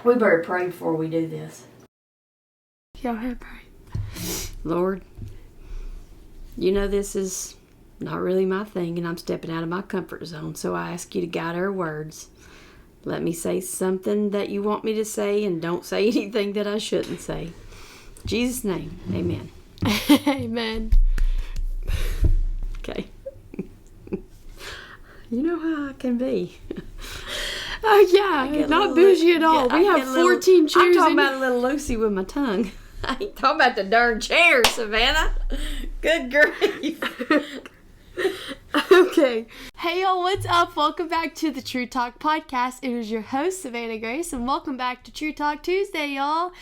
We better pray before we do this. Y'all have pray. Lord, you know this is not really my thing, and I'm stepping out of my comfort zone, so I ask you to guide our words. Let me say something that you want me to say, and don't say anything that I shouldn't say. In Jesus' name, amen. Amen. Okay. You know how I can be. Oh, yeah. Not bougie at all. We have 14 chairs. I'm talking about a little loosey with my tongue. I ain't talking about the darn chair, Savannah. Good grief. Okay. Hey, y'all. What's up? Welcome back to the True Talk Podcast. It is your host, Savannah Grace, and welcome back to True Talk Tuesday, y'all.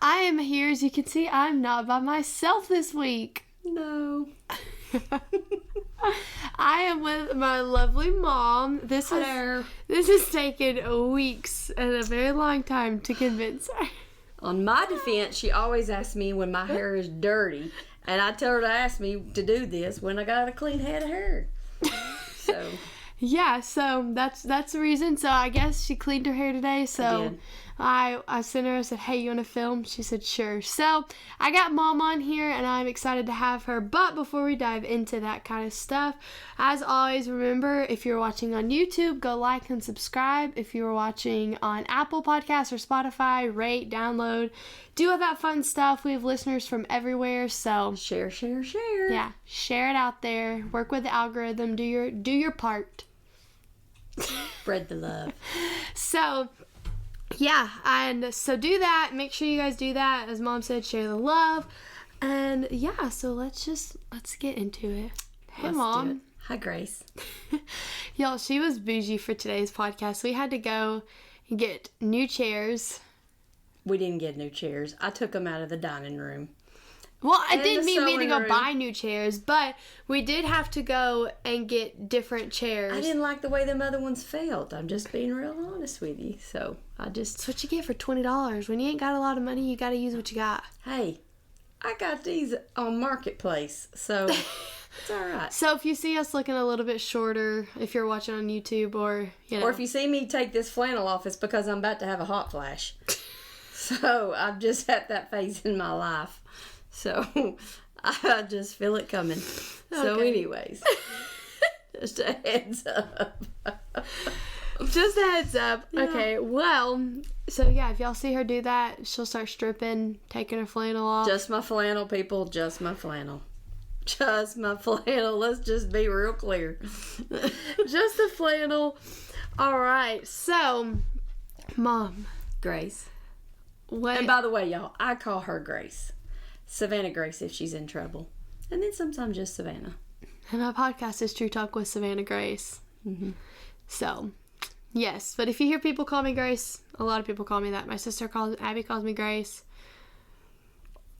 I am here. As you can see, I'm not by myself this week. No. I am with my lovely mom. This has taken weeks and a very long time to convince her. On my defense, she always asks me when my hair is dirty, and I tell her to ask me to do this when I got a clean head of hair. So yeah, so that's the reason. So I guess she cleaned her hair today. So I sent her. I said, "Hey, you want to film?" She said, "Sure." So I got Mom on here, and I'm excited to have her. But before we dive into that kind of stuff, as always, remember, if you're watching on YouTube, go like and subscribe. If you're watching on Apple Podcasts or Spotify, rate, download, do all that fun stuff. We have listeners from everywhere, so share. Yeah, share it out there. Work with the algorithm. Do your part. Spread the love. So yeah, and so do that. Make sure you guys do that. As Mom said, share the love. And yeah, so let's get into it. Hey, Let's Mom. do it. Hi, Grace. Y'all, she was bougie for today's podcast. We had to go and get new chairs. We didn't get new chairs. I took them out of the dining room. Well, I didn't mean we had to go room. buy new chairs, but we did have to go and get different chairs. I didn't like the way them other ones felt. I'm just being real honest with you. So That's what you get for $20. When you ain't got a lot of money, you got to use what you got. Hey, I got these on Marketplace, so it's all right. So if you see us looking a little bit shorter, if you're watching on YouTube or if you see me take this flannel off, it's because I'm about to have a hot flash. So I've just had that phase in my life. So I just feel it coming. So anyways, just a heads up. Just a heads up. Yeah. Okay, well, so yeah, if y'all see her do that, she'll start stripping, taking her flannel off. Just my flannel, people. Just my flannel. Just my flannel. Let's just be real clear. Just the flannel. All right. So, Mom. Grace. What? And by the way, y'all, I call her Grace. Savannah Grace if she's in trouble. And then sometimes just Savannah. And my podcast is True Talk with Savannah Grace. Mm-hmm. So, yes. But if you hear people call me Grace, a lot of people call me that. My sister Abby calls me Grace.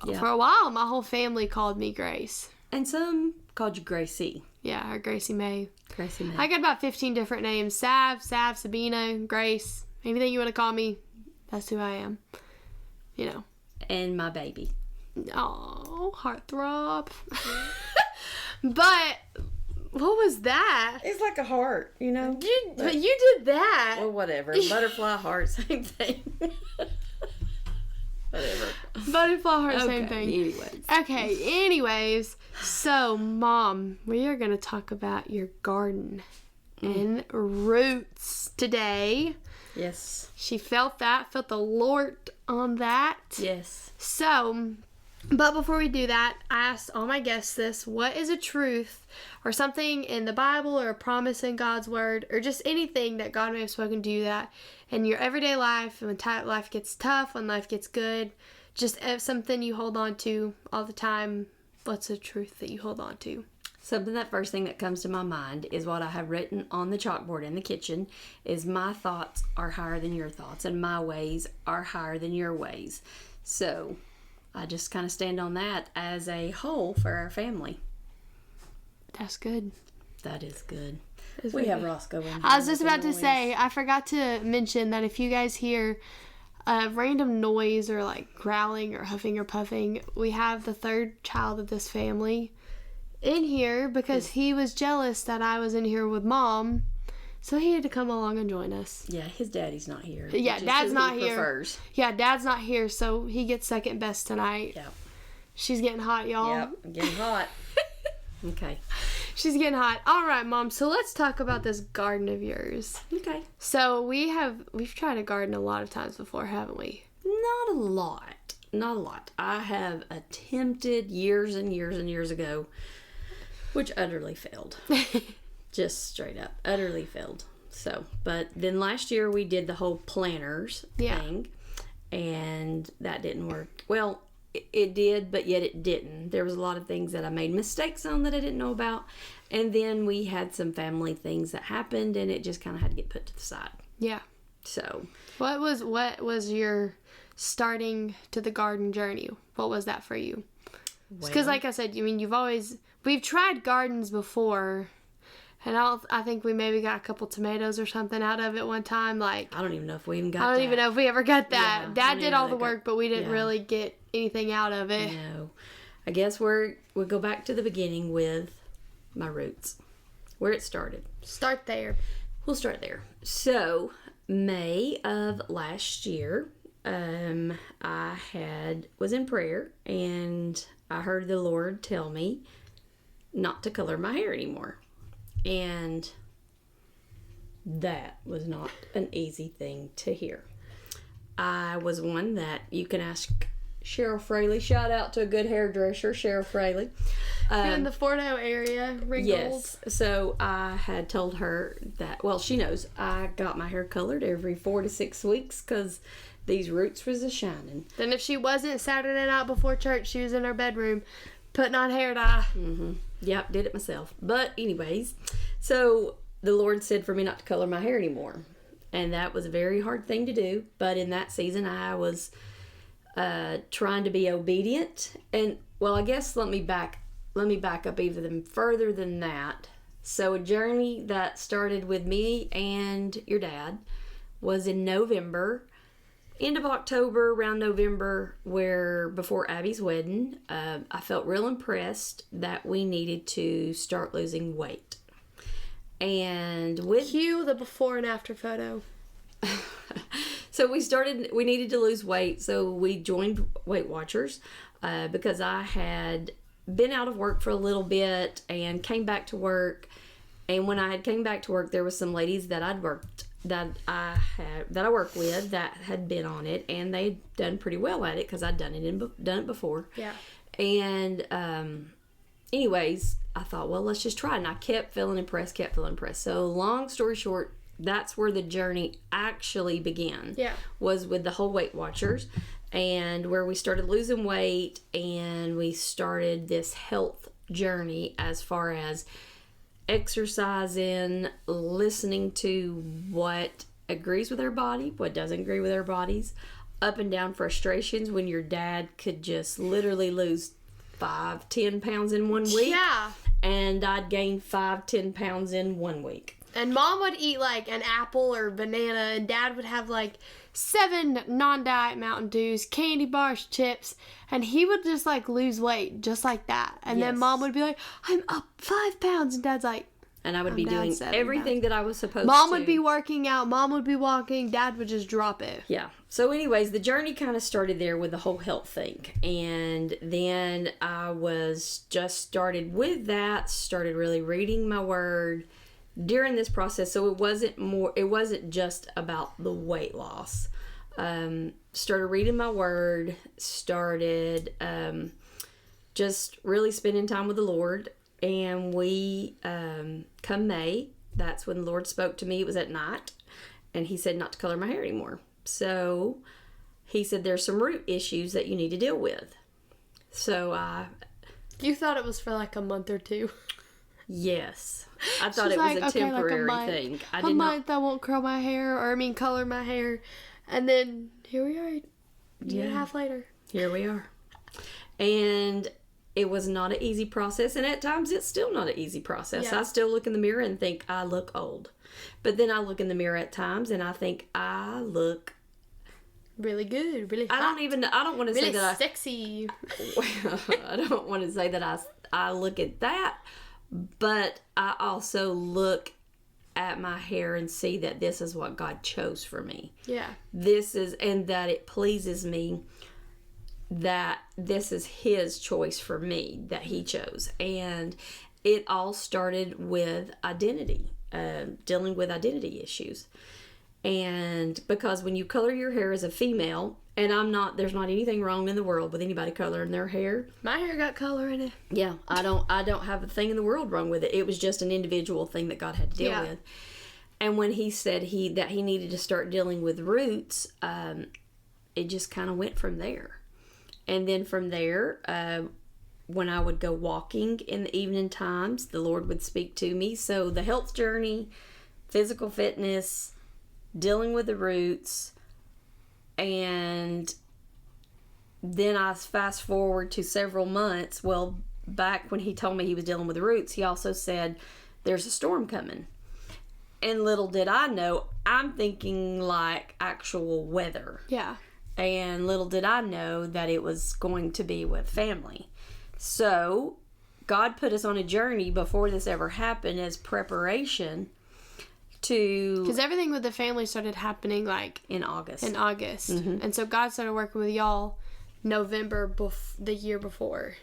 Yeah. For a while, my whole family called me Grace. And some called you Gracie. Yeah, or Gracie May. Gracie May. I got about 15 different names. Sav, Sabina, Grace. Anything you want to call me, that's who I am. You know. And my baby. Oh, heartthrob. But what was that? It's like a heart, you know. But you did that. Well, whatever. Butterfly heart, same thing. Whatever. Butterfly heart, same thing. Anyways. Anyways. So, Mom, we are going to talk about your garden and roots today. Yes. She felt the Lord on that. Yes. So, but before we do that, I asked all my guests this: what is a truth or something in the Bible or a promise in God's word or just anything that God may have spoken to you that in your everyday life, when life gets tough, when life gets good, just something you hold on to all the time? What's a truth that you hold on to? Something that first thing that comes to my mind is what I have written on the chalkboard in the kitchen is my thoughts are higher than your thoughts and my ways are higher than your ways. So I just kind of stand on that as a whole for our family. That's good. That is good. We have Roscoe in. I was just about to say, I forgot to mention that if you guys hear a random noise or like growling or huffing or puffing, we have the third child of this family in here because he was jealous that I was in here with Mom. So he had to come along and join us. Yeah, his daddy's not here. Yeah, Dad's not here. Prefers. Yeah, Dad's not here, so he gets second best tonight. Yeah. She's getting hot, y'all. Yep, getting hot. Okay. She's getting hot. All right, Mom. So let's talk about this garden of yours. Okay. So we've tried to garden a lot of times before, haven't we? Not a lot. Not a lot. I have attempted years and years and years ago, which utterly failed. Just straight up, utterly failed. So, but then last year we did the whole planters thing, and that didn't work. Well, it did, but yet it didn't. There was a lot of things that I made mistakes on that I didn't know about, and then we had some family things that happened, and it just kind of had to get put to the side. Yeah. So, what was your starting to the garden journey? What was that for you? Because, like I said, we've tried gardens before. And I think we maybe got a couple tomatoes or something out of it one time. Like, I don't even know if we even got that. I don't even know if we ever got that. Yeah, Dad did all the work, but we didn't really get anything out of it. No. I guess we'll go back to the beginning with my roots. Where it started. Start there. We'll start there. So, May of last year, I was in prayer, and I heard the Lord tell me not to color my hair anymore. And that was not an easy thing to hear. I was one that you can ask Cheryl Fraley. Shout out to a good hairdresser, Cheryl Fraley. In the Fordo area, Ringgold. Yes. So I had told her that, well, she knows I got my hair colored every 4 to 6 weeks because these roots was a shining. Then if she wasn't Saturday night before church, she was in her bedroom putting on hair dye. Mm-hmm. Yep, did it myself. But anyways, so the Lord said for me not to color my hair anymore. And that was a very hard thing to do. But in that season, I was trying to be obedient. And, well, I guess let me back up even further than that. So a journey that started with me and your dad was in November, end of October, around November, where before Abby's wedding, I felt real impressed that we needed to start losing weight. And with Cue the before and after photo. So we needed to lose weight, so we joined Weight Watchers because I had been out of work for a little bit and came back to work. And when I had came back to work, there was some ladies that I work with that had been on it, and they'd done pretty well at it because I'd done it before. Yeah. And anyways, I thought, well, let's just try it. And I kept feeling impressed. So long story short, that's where the journey actually began. Yeah. Was with the whole Weight Watchers, and where we started losing weight, and we started this health journey as far as exercising, listening to what agrees with our body, what doesn't agree with our bodies, up and down frustrations when your dad could just literally lose 5-10 pounds in 1 week. Yeah. And I'd gain 5-10 pounds in 1 week. And Mom would eat like an apple or banana, and Dad would have like 7 non-diet Mountain Dews, candy bars, chips, and he would just like lose weight just like that. And then Mom would be like, I'm up 5 pounds, and Dad's like, and I would be doing everything that I was supposed to. Mom would be working out, Mom would be walking, Dad would just drop it. Yeah. So anyways, the journey kind of started there with the whole health thing. And then I was just started really reading my word during this process. So it wasn't just about the weight loss. Started reading my word, started just really spending time with the Lord. And we, come May, that's when the Lord spoke to me. It was at night. And he said not to color my hair anymore. So he said there's some root issues that you need to deal with. So You thought it was for like a month or two. Yes. I thought it was a temporary thing. I won't curl my hair, color my hair. And then here we are, a year and a half later. Here we are. And it was not an easy process, and at times it's still not an easy process. Yeah. I still look in the mirror and think I look old. But then I look in the mirror at times and I think I look really good, really hot. I don't want to say that sexy. I don't want to say that I look at that, but I also look at my hair and see that this is what God chose for me. Yeah. And that it pleases me that this is His choice for me, that He chose. And it all started with identity, dealing with identity issues. And because when you color your hair as a female, and there's not anything wrong in the world with anybody coloring their hair. My hair got color in it. Yeah, I don't have a thing in the world wrong with it. It was just an individual thing that God had to deal with. And when He said that He needed to start dealing with roots, it just kind of went from there. And then from there, when I would go walking in the evening times, the Lord would speak to me. So the health journey, physical fitness, dealing with the roots, and then I fast forward to several months. Well, back when He told me He was dealing with the roots, He also said, there's a storm coming. And little did I know, I'm thinking like actual weather. Yeah. And little did I know that it was going to be with family. So God put us on a journey before this ever happened as preparation to... Because everything with the family started happening like... In August. Mm-hmm. And so God started working with y'all November the year before.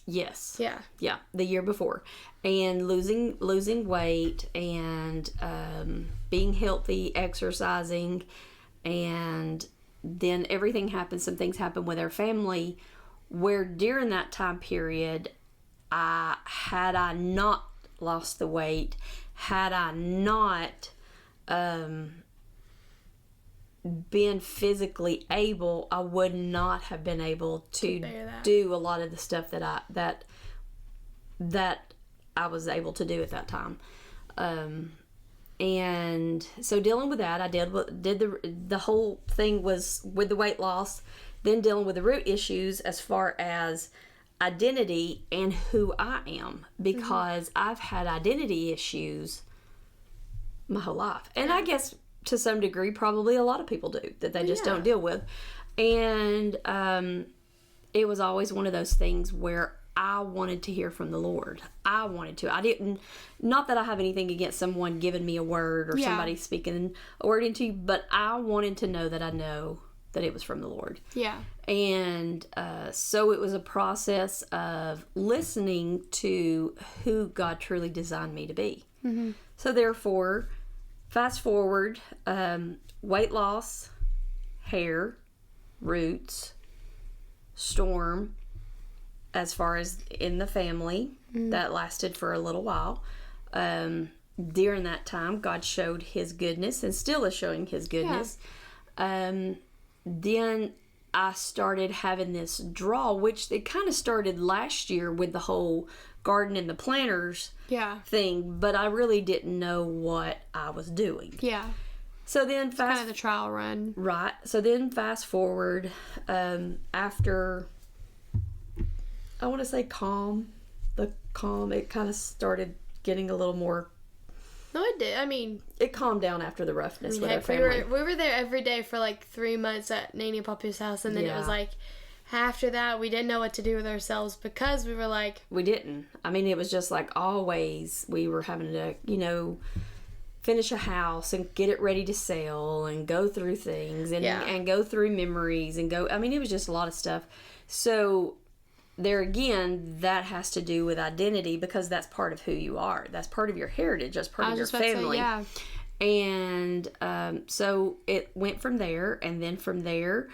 Yes. Yeah. Yeah, the year before. And losing weight and being healthy, exercising, and then everything happened. Some things happened with our family where during that time period, had I not lost the weight, had I not been physically able, I would not have been able to do a lot of the stuff that I was able to do at that time. And so dealing with that, I did the whole thing was with the weight loss, then dealing with the root issues as far as identity and who I am, because I've had identity issues my whole life. And I guess to some degree, probably a lot of people do, that they just don't deal with. And it was always one of those things where I wanted to hear from the Lord. I wanted to. I didn't, not that I have anything against someone giving me a word or somebody speaking a word into you, but I wanted to know that I know that it was from the Lord. Yeah. And so it was a process of listening to who God truly designed me to be. Mm-hmm. So therefore, fast forward, weight loss, hair, roots, storm, as far as in the family, that lasted for a little while. During that time, God showed His goodness and still is showing His goodness. Yeah. Then I started having this draw, which it kind of started last year with the whole garden and the planters thing, but I really didn't know what I was doing. Yeah. So then kind of the trial run. Right. So then fast forward, after, I want to say it kind of started getting a little more. No, it did. I mean, it calmed down after the roughness with our family. We were there every day for like 3 months at Nanny and Papa's house, and then it was like, after that, we didn't know what to do with ourselves because we were like... We didn't. I mean, it was just like always we were having to, finish a house and get it ready to sell and go through things and go through memories and go... I mean, it was just a lot of stuff. So... There again, that has to do with identity because that's part of who you are. That's part of your heritage. That's part of your family. And so it went from there. And then from there,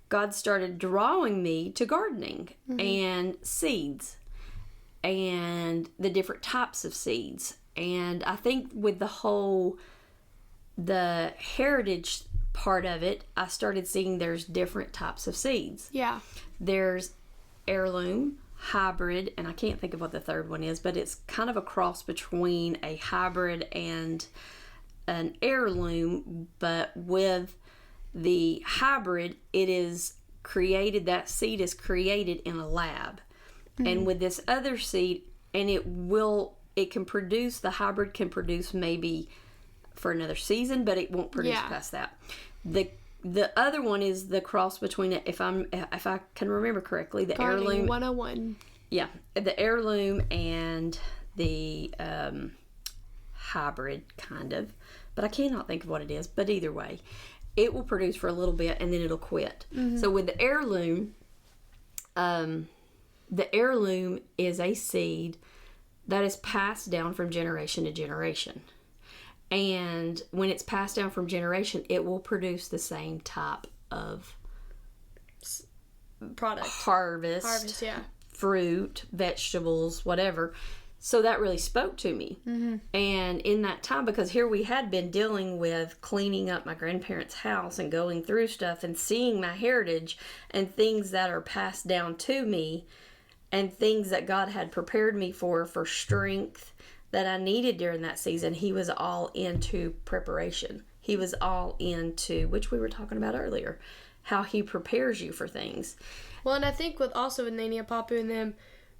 God started drawing me to gardening and seeds and the different types of seeds. And I think with the heritage part of it, I started seeing there's different types of seeds. Yeah. There's heirloom, hybrid, and I can't think of what the third one is, but it's kind of a cross between a hybrid and an heirloom, but with the hybrid, that seed is created in a lab. And with this other seed, and the hybrid can produce maybe for another season, but it won't produce past that. The other one is the cross between it, if I can remember correctly, the Gardening heirloom 101. Yeah, the heirloom and the hybrid, kind of. But I cannot think of what it is. But either way, it will produce for a little bit and then it'll quit. So with the heirloom is a seed that is passed down from generation to generation. And when it's passed down from generation, it will produce the same type of product. Harvest, yeah. Fruit, vegetables, whatever. So that really spoke to me. And in that time, because here we had been dealing with cleaning up my grandparents' house and going through stuff and seeing my heritage and things that are passed down to me and things that God had prepared me for strength that I needed during that season. He was all into preparation. He was all into, which we were talking about earlier, how he prepares you for things. Well, and I think with Nene and Papu and them,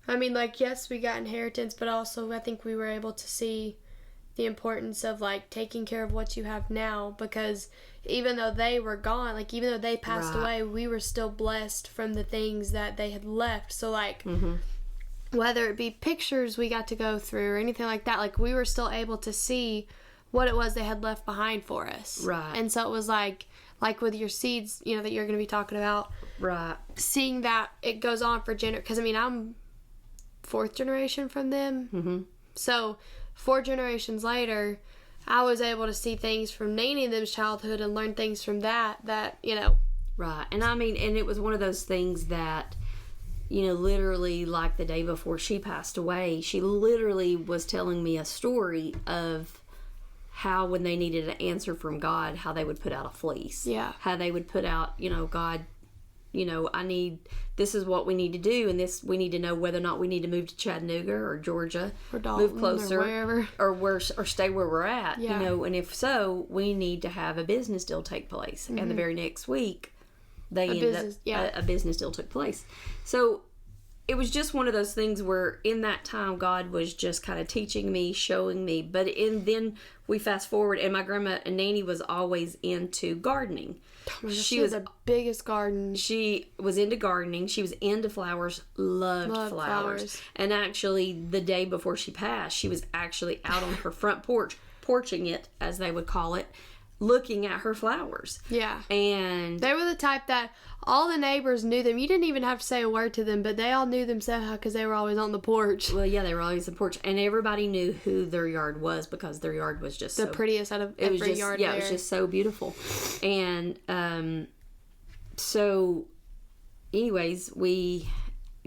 I mean, like, yes, we got inheritance, but also I think we were able to see the importance of, like, taking care of what you have now, because even though they were gone, like, even though they passed away, we were still blessed from the things that they had left. So, like, whether it be pictures we got to go through or anything like that, like, we were still able to see what it was they had left behind for us. Right. And so it was like with your seeds, you know, that you're going to be talking about. Right. Seeing that it goes on for because, I mean, I'm 4th generation from them. So 4 generations later, I was able to see things from Nene and them's childhood and learn things from that, you know. Right. And I mean, and it was one of those things that, you know, literally like the day before she passed away, she literally was telling me a story of how when they needed an answer from God, how they would put out a fleece. Yeah. How they would put out, you know, God, you know, this is what we need to do, and we need to know whether or not we need to move to Chattanooga or Georgia, or Dalton, move closer, or wherever, or stay where we're at, yeah. You know, and if so, we need to have a business deal take place. And the very next week, a business deal took place. So it was just one of those things where in that time God was just kind of teaching me, showing me. But then we fast forward, and my grandma and Nanny was always into gardening. Oh, she was the biggest garden. She was into gardening. She was into flowers. Loved flowers. And actually, the day before she passed, she was actually out on her front porch, porching it, as they would call it, looking at her flowers. Yeah. And they were the type that all the neighbors knew them. You didn't even have to say a word to them, but they all knew them somehow because they were always on the porch. Well, yeah, they were always on the porch. And everybody knew who their yard was because their yard was just the prettiest out of every yard there. Yeah, it was just so beautiful. And so anyways,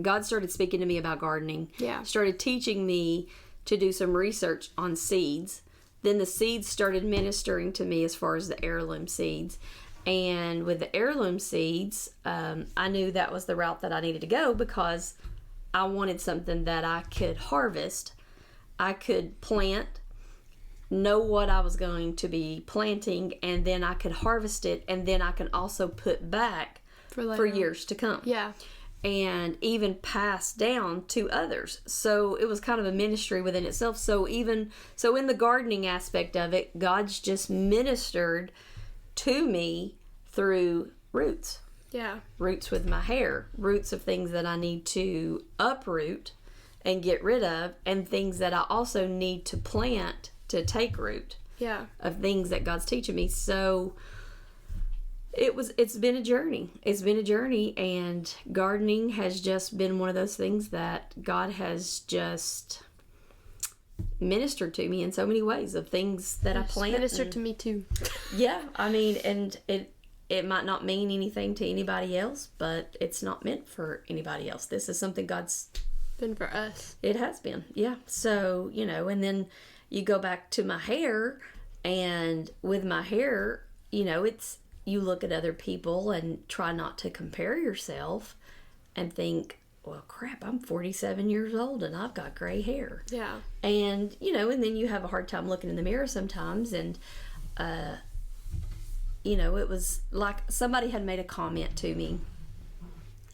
God started speaking to me about gardening. Yeah. Started teaching me to do some research on seeds. Then the seeds started ministering to me as far as the heirloom seeds. And with the heirloom seeds, I knew that was the route that I needed to go because I wanted something that I could harvest. I could plant, know what I was going to be planting, and then I could harvest it, and then I can also put back for years to come. Yeah. And even pass down to others. So it was kind of a ministry within itself. So in the gardening aspect of it, God's just ministered to me through roots. Yeah. Roots with my hair, roots of things that I need to uproot and get rid of, and things that I also need to plant to take root. Yeah. Of things that God's teaching me. So it's been a journey. It's been a journey, and gardening has just been one of those things that God has just ministered to me in so many ways of things that I plant. Ministered to me too. Yeah, I mean, and it might not mean anything to anybody else, but it's not meant for anybody else. This is something God's been for us. It has been, yeah. So, you know, and then you go back to my hair, and with my hair, you know, you look at other people and try not to compare yourself and think, well, crap, I'm 47 years old and I've got gray hair. Yeah. And, you know, and then you have a hard time looking in the mirror sometimes. And, you know, it was like somebody had made a comment to me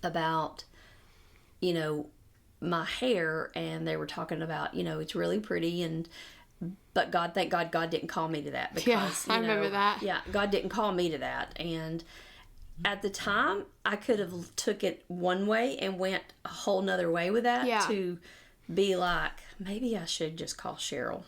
about, you know, my hair, and they were talking about, you know, it's really pretty, but thank God didn't call me to that, because I remember that. Yeah, God didn't call me to that. And at the time, I could have took it one way and went a whole nother way with that, be like, maybe I should just call Cheryl.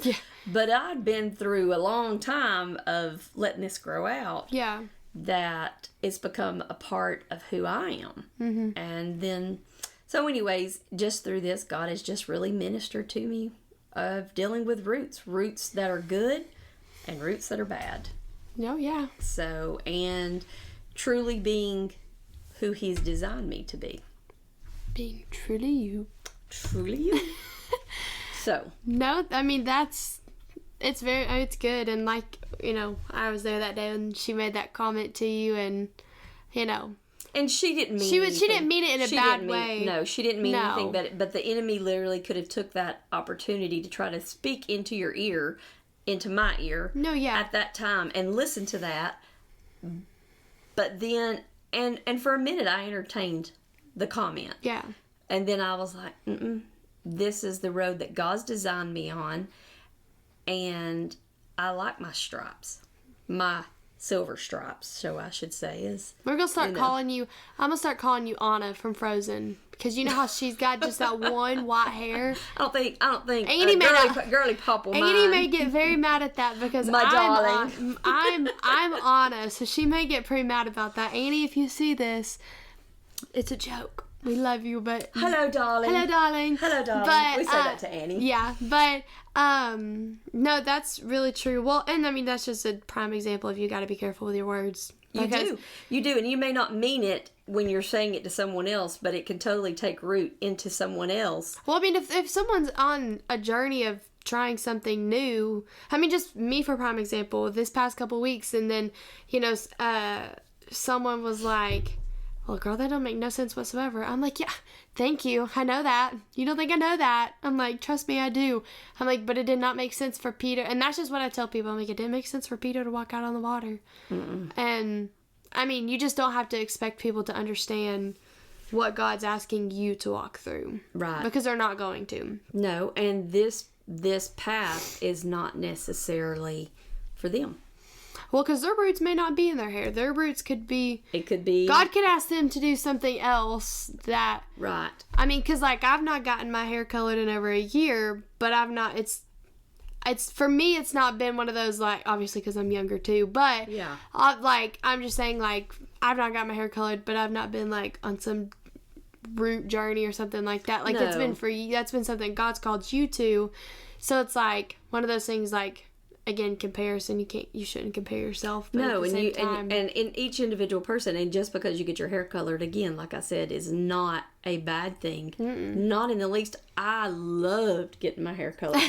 Yeah. But I'd been through a long time of letting this grow out. Yeah. That it's become a part of who I am. Mm-hmm. And then, so anyways, just through this, God has just really ministered to me of dealing with roots that are good and roots that are bad. No, yeah. So, and truly being who He's designed me to be. Being truly you. Truly you. So. No, I mean, it's good. And like, I was there that day and she made that comment to you and, And she didn't mean anything. She didn't mean it in a bad way. No, she didn't mean anything. But the enemy literally could have took that opportunity to try to speak into your ear, into my ear. No, yeah. At that time and listen to that. But then, and for a minute I entertained the comment. Yeah. And then I was like, this is the road that God's designed me on. And I like my stripes. My silver stripes, so I should say, is... We're going to start calling you... I'm going to start calling you Anna from Frozen. Because you know how she's got just that one white hair? I don't think Annie girly pop will mind. Annie may get very mad at that because darling. I'm Anna, so she may get pretty mad about that. Annie, if you see this, it's a joke. We love you, but... Hello, darling. Hello, darling. Hello, darling. But, we say that to Annie. Yeah, but, no, that's really true. Well, and I mean, that's just a prime example of you got to be careful with your words. You do. And you may not mean it when you're saying it to someone else, but it can totally take root into someone else. Well, I mean, if someone's on a journey of trying something new, I mean, just me for prime example, this past couple weeks, and then, someone was like... Well, girl, that don't make no sense whatsoever. I'm like, yeah, thank you. I know that. You don't think I know that? I'm like, trust me, I do. I'm like, but it did not make sense for Peter. And that's just what I tell people. I'm like, it didn't make sense for Peter to walk out on the water. Mm-mm. And, I mean, you just don't have to expect people to understand what God's asking you to walk through. Right. Because they're not going to. No, and this path is not necessarily for them. Well, because their roots may not be in their hair. Their roots could be... It could be... God could ask them to do something else that... Right. I mean, because, like, I've not gotten my hair colored in over a year, but I've not... It's for me, it's not been one of those, like, obviously because I'm younger, too, but... Yeah. I'm just saying, like, I've not got my hair colored, but I've not been, like, on some root journey or something like that. Like, It's been for you. That's been something God's called you to. So it's, like, one of those things, like... Again, comparison. You shouldn't compare yourself. But no, at the same time, and in each individual person, and just because you get your hair colored, again, like I said, is not a bad thing. Mm-mm. Not in the least. I loved getting my hair colored.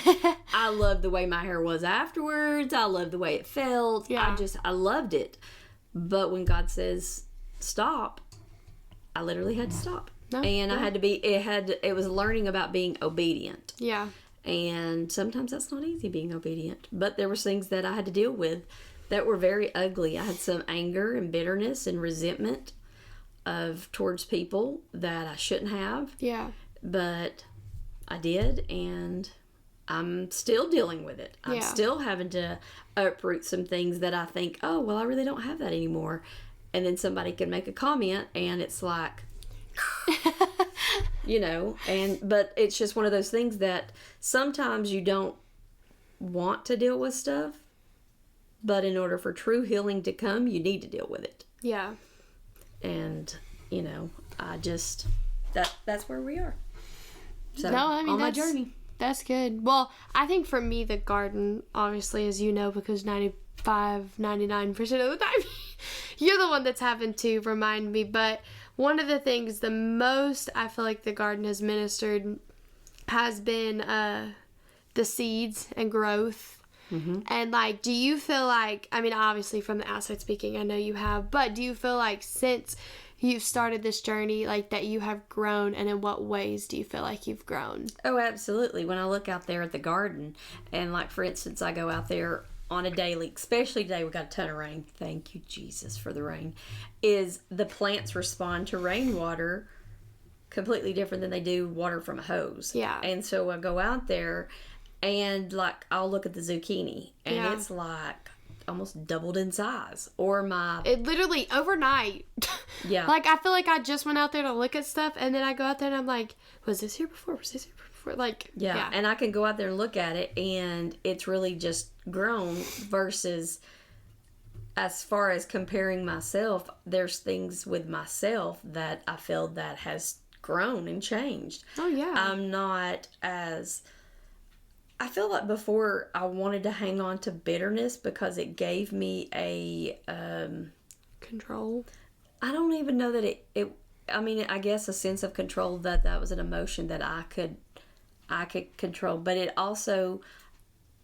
I loved the way my hair was afterwards. I loved the way it felt. Yeah. I loved it. But when God says stop, I literally had to stop. No, and I had to be. It was learning about being obedient. Yeah. And sometimes that's not easy, being obedient. But there were things that I had to deal with that were very ugly. I had some anger and bitterness and resentment towards people that I shouldn't have. Yeah. But I did, and I'm still dealing with it. I'm still having to uproot some things that I think, oh, well, I really don't have that anymore. And then somebody can make a comment, and it's like... but it's just one of those things that sometimes you don't want to deal with stuff, but in order for true healing to come, you need to deal with it. Yeah. And, I just, that's where we are. So, no, I mean, on my journey. That's good. Well, I think for me, the garden, obviously, as you know, because 99% of the time, you're the one that's having to remind me, but one of the things the most I feel like the garden has ministered has been the seeds and growth. Mm-hmm. And, like, do you feel like, I mean, obviously from the outside speaking, I know you have, but do you feel like since you've started this journey, like, that you have grown, and in what ways do you feel like you've grown? Oh, absolutely. When I look out there at the garden, and, like, for instance, I go out there on a daily, especially today, we got a ton of rain. Thank you, Jesus, for the rain. Is the plants respond to rainwater completely different than they do water from a hose. Yeah. And so I go out there and, like, I'll look at the zucchini, and it's like, almost doubled in size. Or It literally, overnight. Yeah. Like, I feel like I just went out there to look at stuff, and then I go out there and I'm like, was this here before? Was this here before? Like, yeah. And I can go out there and look at it, and it's really just grown versus... As far as comparing myself, there's things with myself that I feel that has grown and changed. Oh, yeah. I'm not as... I feel like before I wanted to hang on to bitterness because it gave me a... control. I don't even know that it I mean, I guess a sense of control, that was an emotion that I could control. But it also...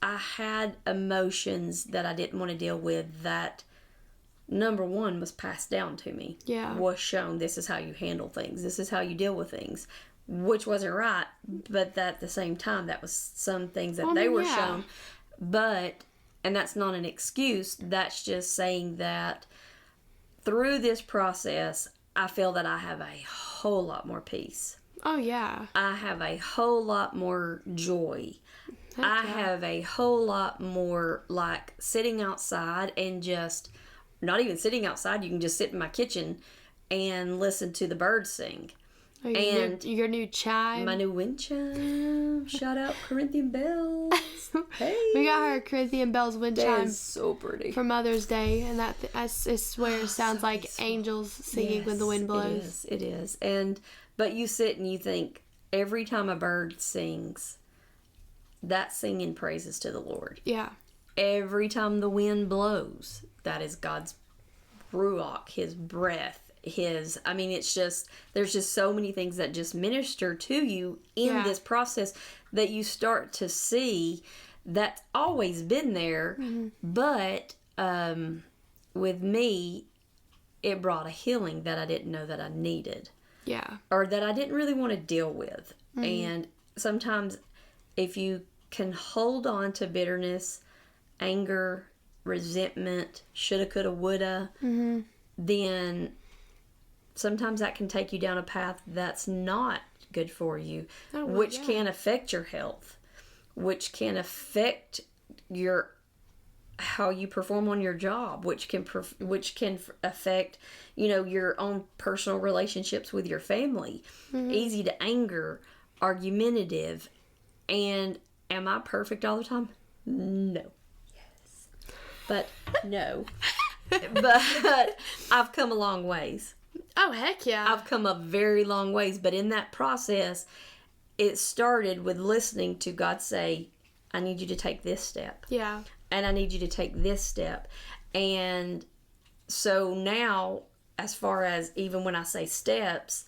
I had emotions that I didn't want to deal with that, number one, was passed down to me. Yeah. Was shown, this is how you handle things. This is how you deal with things. Which wasn't right, but at the same time, that was some things that they were shown. But, and that's not an excuse, that's just saying that through this process, I feel that I have a whole lot more peace. Oh, yeah. I have a whole lot more joy. I have a whole lot more, like, sitting outside and just, not even sitting outside, you can just sit in my kitchen and listen to the birds sing. And your new chime. My new wind chime. Shout out Corinthian bells. Hey. We got her Corinthian bells wind chime. That's so pretty. For Mother's Day, and that I swear sounds so like peaceful. Angels singing when the wind blows. It is. But you sit and you think, every time a bird sings, that's singing praises to the Lord. Yeah. Every time the wind blows, that is God's ruach, His breath, it's just, there's just so many things that just minister to you in this process that you start to see that's always been there. Mm-hmm. But with me, it brought a healing that I didn't know that I needed. Yeah. Or that I didn't really want to deal with. Mm-hmm. And sometimes if you can hold on to bitterness, anger, resentment, shoulda, coulda, woulda, mm-hmm. then sometimes that can take you down a path that's not good for you, which can affect your health, which can affect how you perform on your job, which can affect, your own personal relationships with your family. Mm-hmm. Easy to anger, argumentative, and am I perfect all the time? No. Yes. But no. But I've come a long ways. Oh, heck yeah. I've come a very long ways. But in that process, it started with listening to God say, I need you to take this step. Yeah. And I need you to take this step. And so now, as far as even when I say steps,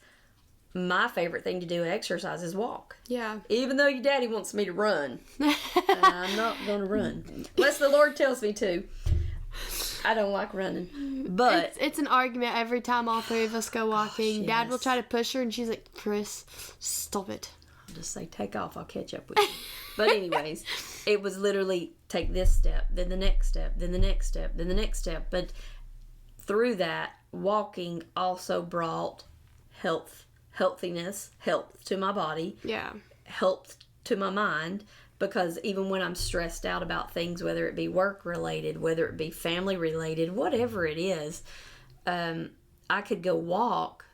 my favorite thing to do exercise is walk. Yeah. Even though your daddy wants me to run. I'm not going to run. Unless the Lord tells me to. I don't like running. But it's an argument every time all three of us go walking. Yes. Dad will try to push her and she's like, Chris, stop it. I'll just say, take off. I'll catch up with you. But anyways, it was literally take this step, then the next step, then the next step, then the next step. But through that, walking also brought healthiness, health to my body. Yeah. Health to my mind. Because even when I'm stressed out about things, whether it be work related, whether it be family related, whatever it is, I could go walk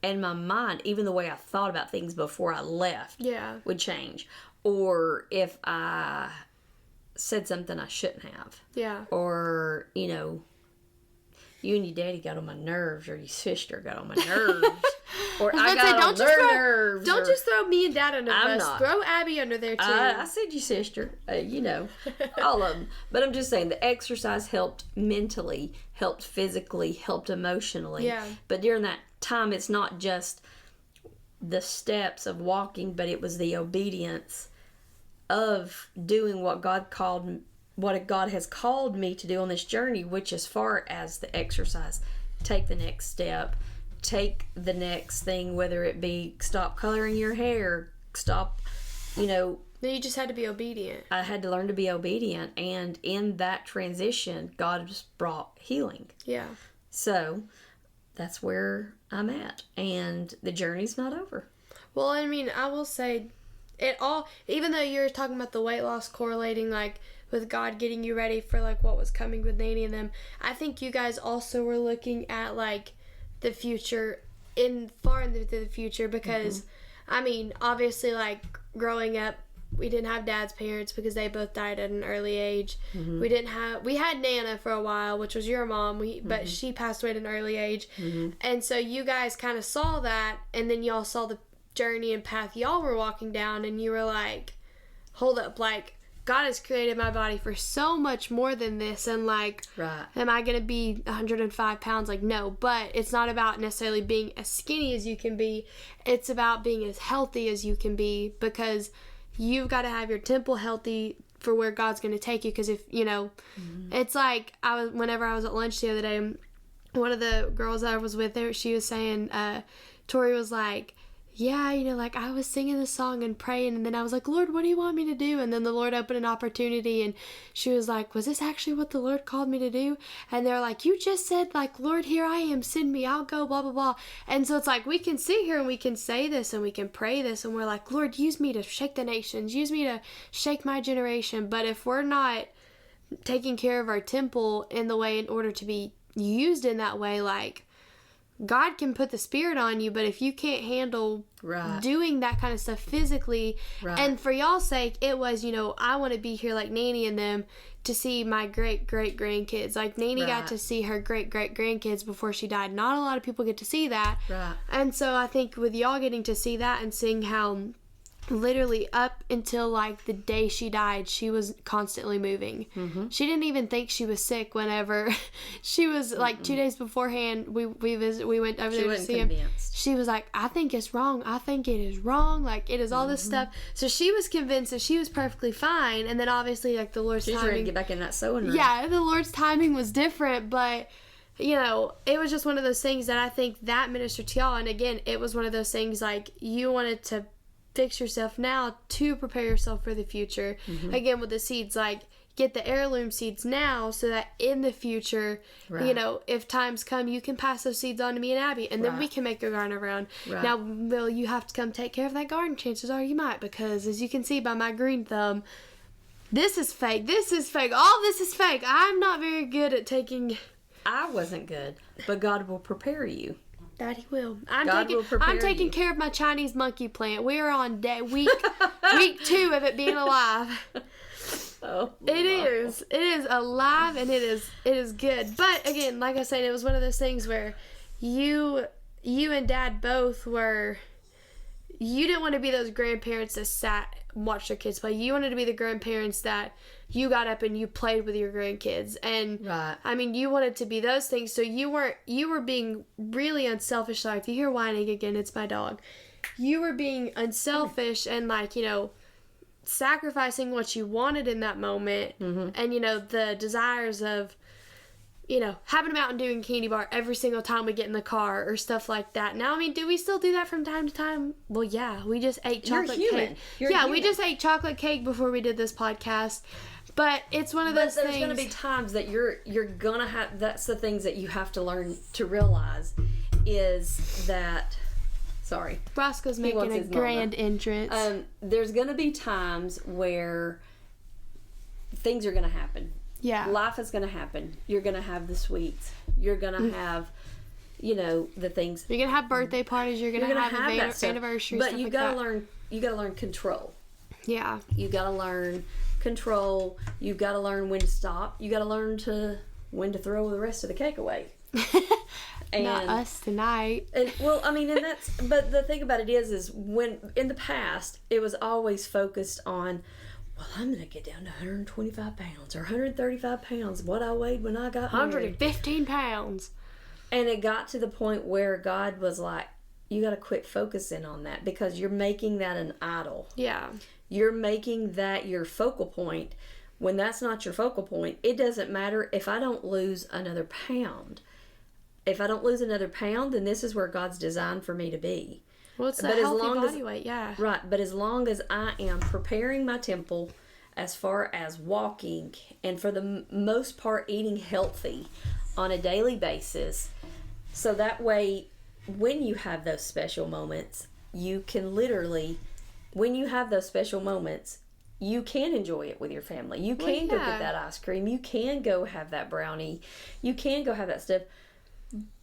and my mind, even the way I thought about things before I left, would change. Or if I said something I shouldn't have. Yeah. Or, you and your daddy got on my nerves, or your sister got on my nerves. Or I got on their nerves. Don't just throw me and Dad under the bus. Throw Abby under there, too. I said your sister. All of them. But I'm just saying, the exercise helped mentally, helped physically, helped emotionally. Yeah. But during that time, it's not just the steps of walking, but it was the obedience of doing what God has called me to do on this journey, which as far as the exercise, take the next step, take the next thing, whether it be stop coloring your hair, stop, Then you just had to be obedient. I had to learn to be obedient, and in that transition, God just brought healing. Yeah. So, that's where I'm at, and the journey's not over. Well, I will say, it all, even though you're talking about the weight loss correlating, like, with God getting you ready for like what was coming with Nanny and them, I think you guys also were looking at like the future far into the future, because I mean, obviously, like growing up, we didn't have Dad's parents because they both died at an early age. We had Nana for a while, which was your mom, but she passed away at an early age. And so you guys kind of saw that, and then y'all saw the journey and path y'all were walking down, and you were like, hold up, like, God has created my body for so much more than this, and like, am I gonna be 105 pounds? Like, no, but it's not about necessarily being as skinny as you can be. It's about being as healthy as you can be, because you've got to have your temple healthy for where God's gonna take you. Because if you know, it's like whenever I was at lunch the other day, one of the girls I was with there, she was saying, Tori was like, yeah, you know, like I was singing the song and praying, and then I was like, Lord, what do you want me to do? And then the Lord opened an opportunity, and she was like, was this actually what the Lord called me to do? And they're like, you just said, like, Lord, here I am, send me, I'll go, blah, blah, blah. And so it's like, we can sit here and we can say this and we can pray this, and we're like, Lord, use me to shake the nations, use me to shake my generation. But if we're not taking care of our temple in the way in order to be used in that way, like, God can put the Spirit on you, but if you can't handle doing that kind of stuff physically, and for y'all's sake, it was, you know, I want to be here like Nanny and them to see my great-great-grandkids. Like, Nanny got to see her great-great-grandkids before she died. Not a lot of people get to see that. And so I think with y'all getting to see that and seeing how literally up until like the day she died, she was constantly moving. She didn't even think she was sick whenever she was like 2 days beforehand. We went over there to see him. She was like, I think it's wrong. I think it is wrong. Like, it is all this stuff. So she was convinced that she was perfectly fine. And then obviously, like, the Lord's timing. She's ready to get back in that sewing room. Yeah, the Lord's timing was different, but you know, it was just one of those things that I think that ministered to y'all. And again, it was one of those things like you wanted to fix yourself now to prepare yourself for the future. Again, with the seeds, like, get the heirloom seeds now so that in the future, you know, if times come, you can pass those seeds on to me and Abby, and then we can make a garden around. Now, will you have to come take care of that garden? Chances are you might, because as you can see by my green thumb, this is fake. This is fake. All this is fake. I'm not very good at taking... I wasn't good, but God will prepare you. That He will. I'm taking care of my Chinese monkey plant. We are on week 2 of it being alive. It is alive, and it is good. But again, like I said, it was one of those things where you and Dad both were. You didn't want to be those grandparents that sat and watched their kids play. You wanted to be the grandparents that you got up and you played with your grandkids. And I mean, you wanted to be those things. So you were being really unselfish. Sorry, if you hear whining again, it's my dog. You were being unselfish and, like, you know, sacrificing what you wanted in that moment. And, you know, the desires of, you know, having a Mountain Dew and candy bar every single time we get in the car or stuff like that. Now, I mean, do we still do that from time to time? Well, yeah, we just ate chocolate cake. We just ate chocolate cake before we did this podcast. But it's one of those things. But there's going to be times that you're going to have, that's the things that you have to learn to realize is that, sorry. Roscoe's making a grand entrance. There's going to be times where things are going to happen. Yeah. Life is going to happen. You're going to have the sweets. You're going to have, you know, the things. You're going to have birthday parties. You're going to have anniversaries. But you got to learn. You got to learn control. Yeah. You got to learn control. You've got to learn when to stop. You got to learn when to throw the rest of the cake away. And, not us tonight. And well, I mean, and that's. But the thing about it is when in the past it was always focused on. Well, I'm going to get down to 125 pounds or 135 pounds, what I weighed when I got 115 pounds. And it got to the point where God was like, you got to quit focusing on that because you're making that an idol. Yeah. You're making that your focal point. When that's not your focal point, it doesn't matter if I don't lose another pound. If I don't lose another pound, then this is where God's designed for me to be. Well, it's a healthy body weight, yeah. Right, but as long as I am preparing my temple as far as walking and for the most part eating healthy on a daily basis, so that way when you have those special moments, you can literally, when you have those special moments, you can enjoy it with your family. You can go get that ice cream. You can go have that brownie. You can go have that stuff.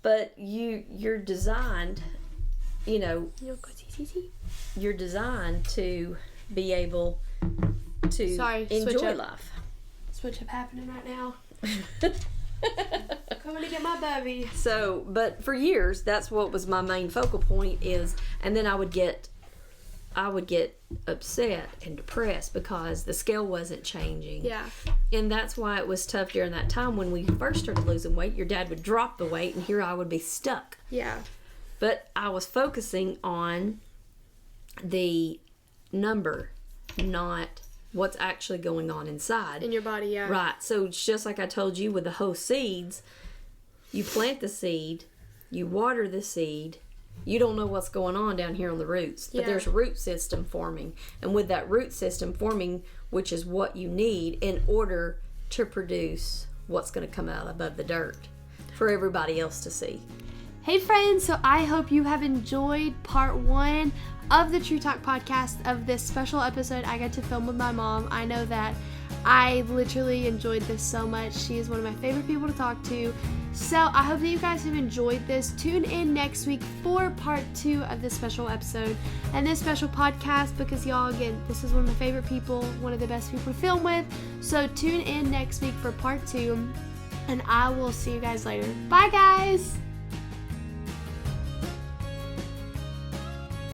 But you're designed, you're designed to be able to enjoy life. Switch up happening right now. Coming to get my baby. So, but for years, that's what was my main focal point is, and then I would get upset and depressed because the scale wasn't changing. Yeah. And that's why it was tough during that time when we first started losing weight. Your dad would drop the weight, and here I would be stuck. Yeah. But I was focusing on the number, not what's actually going on inside. In your body, yeah. Right. So it's just like I told you with the whole seeds, you plant the seed, you water the seed, you don't know what's going on down here on the roots. But there's a root system forming. And with that root system forming, which is what you need in order to produce what's going to come out above the dirt for everybody else to see. Hey friends, so I hope you have enjoyed part 1 of the True Talk podcast of this special episode I got to film with my mom. I know that I literally enjoyed this so much. She is one of my favorite people to talk to. So I hope that you guys have enjoyed this. Tune in next week for part 2 of this special episode and this special podcast because y'all, again, this is one of my favorite people, one of the best people to film with. So tune in next week for part 2 and I will see you guys later. Bye guys!